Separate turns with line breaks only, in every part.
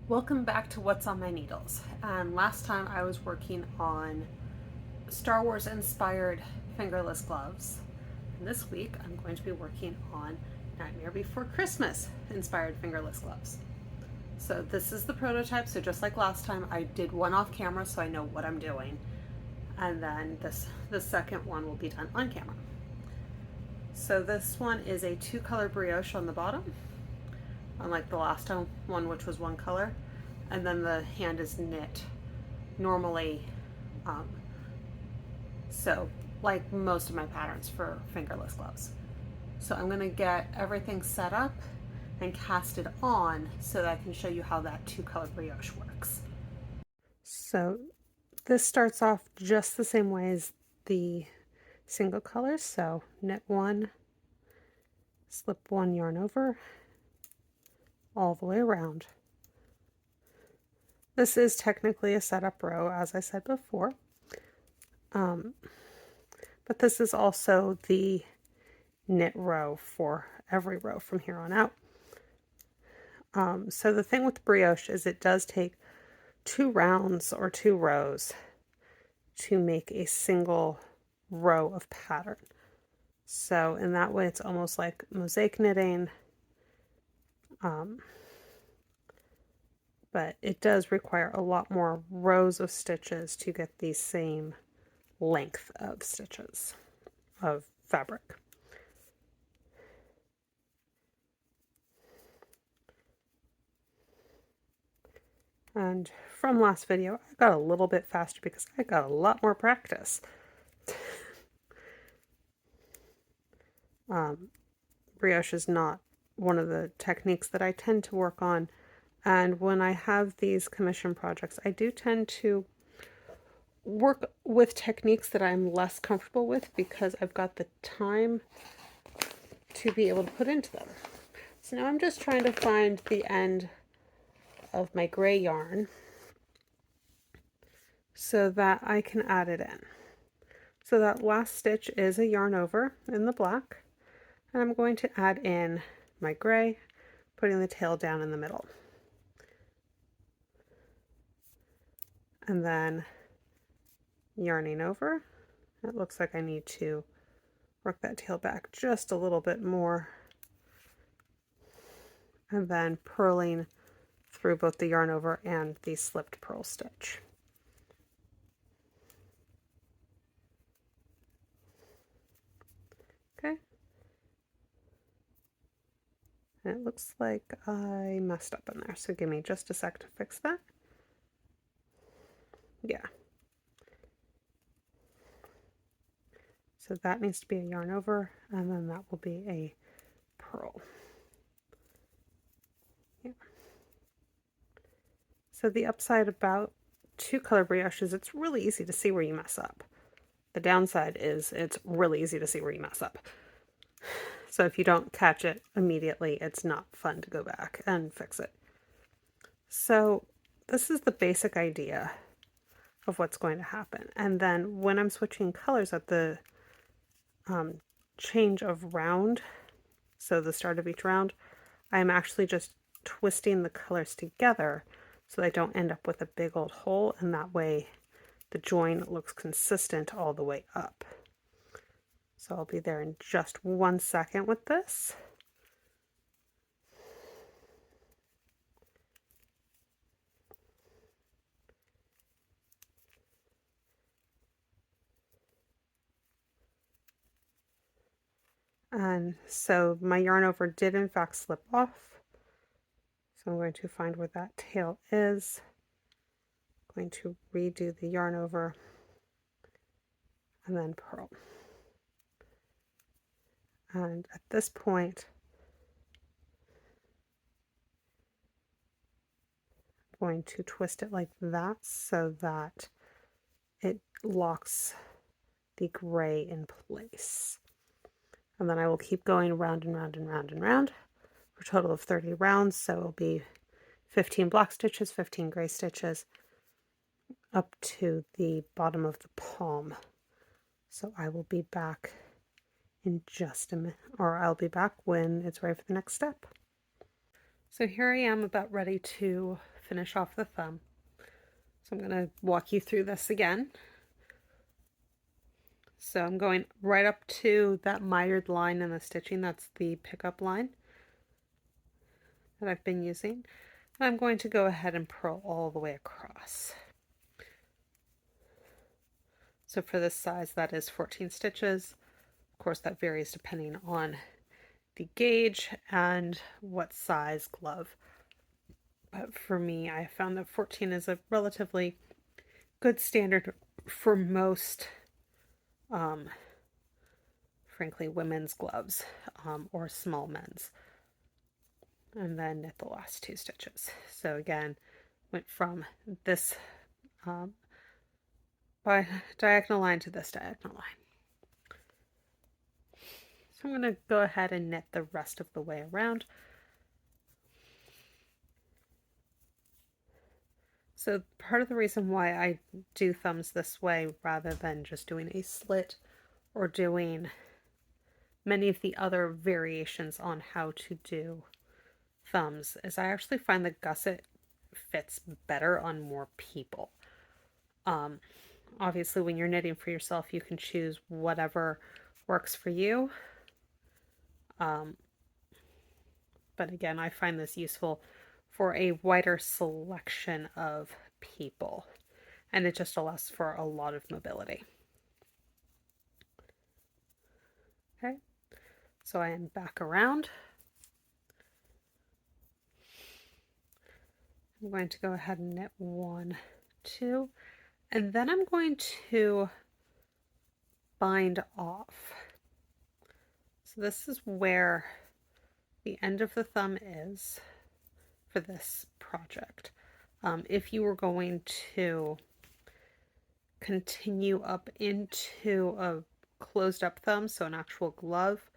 Welcome back to What's on My Needles. And last time I was working on Star Wars inspired fingerless gloves. And this week I'm going to be working on Nightmare Before Christmas inspired fingerless gloves. So this is the prototype. So just like last time, I did one off camera so I know what I'm doing. And then the second one will be done on camera. So this one is a 2-color brioche on the bottom, unlike the last one, which was 1 color. And then the hand is knit normally, um, so like most of my patterns for fingerless gloves. So I'm going to get everything set up and cast it on so that I can show you how that 2-color brioche works. So this starts off just the same way as the single colors. So knit 1, slip 1 yarn over all the way around. This is technically a setup row, as I said before, but this is also the knit row for every row from here on out. So the thing with the brioche is it does take 2 rounds or 2 rows to make a single row of pattern. So in that way it's almost like mosaic knitting, but it does require a lot more rows of stitches to get the same length of stitches of fabric. And from last video, I got a little bit faster because I got a lot more practice. Brioche is not one of the techniques that I tend to work on. And when I have these commission projects, I do tend to work with techniques that I'm less comfortable with because I've got the time to be able to put into them. So now I'm just trying to find the end of my gray yarn so that I can add it in. So that last stitch is a yarn over in the black, and I'm going to add in my gray, putting the tail down in the middle. And then yarning over. It looks like I need to work that tail back just a little bit more. And then purling through both the yarn over and the slipped purl stitch. Okay. And it looks like I messed up in there, so give me just a sec to fix that. Yeah. So that needs to be a yarn over, and then that will be a purl. Yeah. So the upside about 2-color brioche is it's really easy to see where you mess up. The downside is it's really easy to see where you mess up. So if you don't catch it immediately, it's not fun to go back and fix it. So this is the basic idea of what's going to happen. And then when I'm switching colors at the change of round, so the start of each round, I'm actually just twisting the colors together so I don't end up with a big old hole, and that way the join looks consistent all the way up. So I'll be there in just 1 second with this. And so my yarn over did in fact slip off. So I'm going to find where that tail is. I'm going to redo the yarn over and then purl. And at this point, I'm going to twist it like that so that it locks the gray in place. And then I will keep going round and round and round and round for a total of 30 rounds. So it'll be 15 black stitches, 15 gray stitches up to the bottom of the palm. So I will be back in just a minute, or I'll be back when it's ready for the next step. So here I am about ready to finish off the thumb. So I'm going to walk you through this again. So I'm going right up to that mitered line in the stitching. That's the pickup line that I've been using. And I'm going to go ahead and purl all the way across. So for this size, that is 14 stitches. Of course, that varies depending on the gauge and what size glove. But for me, I found that 14 is a relatively good standard for most, frankly, women's gloves or small men's. And then knit the last 2 stitches. So again, went from this by diagonal line to this diagonal line. So I'm going to go ahead and knit the rest of the way around. So part of the reason why I do thumbs this way rather than just doing a slit or doing many of the other variations on how to do thumbs is I actually find the gusset fits better on more people. Obviously, when you're knitting for yourself, you can choose whatever works for you. But again, I find this useful for a wider selection of people, and it just allows for a lot of mobility. Okay, so I am back around. I'm going to go ahead and knit 1, 2, and then I'm going to bind off. So this is where the end of the thumb is for this project. If you were going to continue up into a closed up thumb, so an actual glove,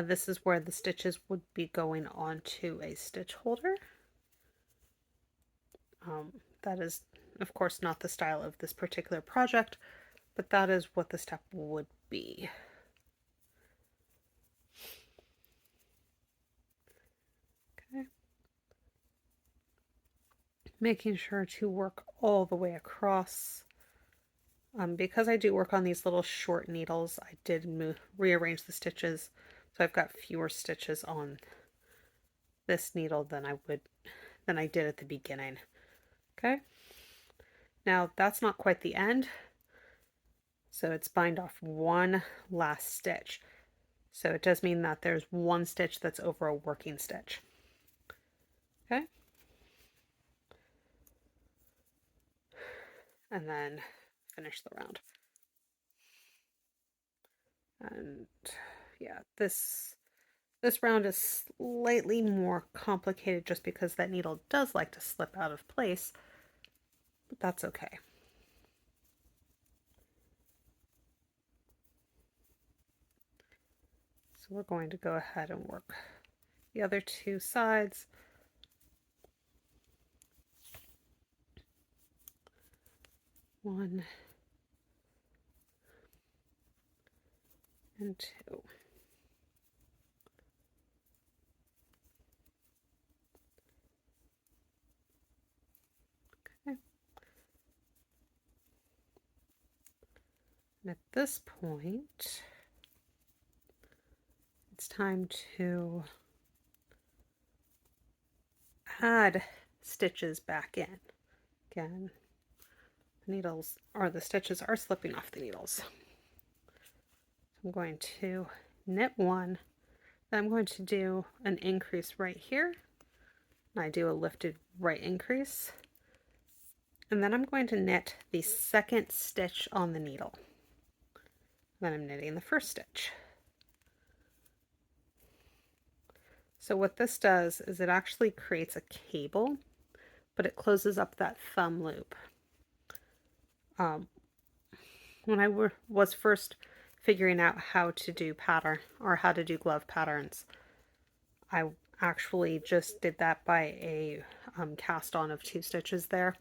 this is where the stitches would be going onto a stitch holder. That is, of course, not the style of this particular project, but that is what the step would be. Okay. Making sure to work all the way across. Because I do work on these little short needles, I did rearrange the stitches, so I've got fewer stitches on this needle than I did at the beginning. Okay. Now that's not quite the end, so it's bind off one last stitch. So it does mean that there's one stitch that's over a working stitch. Okay. And then finish the round. And yeah, this round is slightly more complicated just because that needle does like to slip out of place, but that's okay. So we're going to go ahead and work the other 2 sides. One and 2. Okay. And at this point, it's time to add stitches back in. Again, the stitches are slipping off the needles. I'm going to knit 1, then I'm going to do an increase right here, and I do a lifted right increase, and then I'm going to knit the second stitch on the needle. Then I'm knitting the first stitch. So what this does is it actually creates a cable, but it closes up that thumb loop. When I was first figuring out how to do pattern or how to do glove patterns, I actually just did that by a cast on of 2 stitches there.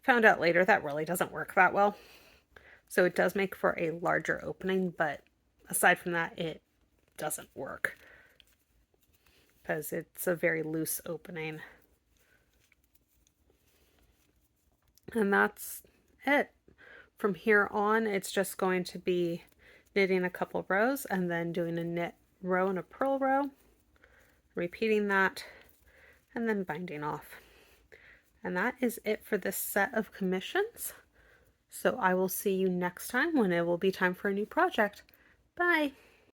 Found out later that really doesn't work that well. So it does make for a larger opening, but aside from that, it doesn't work because it's a very loose opening. And that's it. From here on, it's just going to be knitting a couple rows and then doing a knit row and a purl row, repeating that, and then binding off. And that is it for this set of commissions. So I will see you next time when it will be time for a new project. Bye!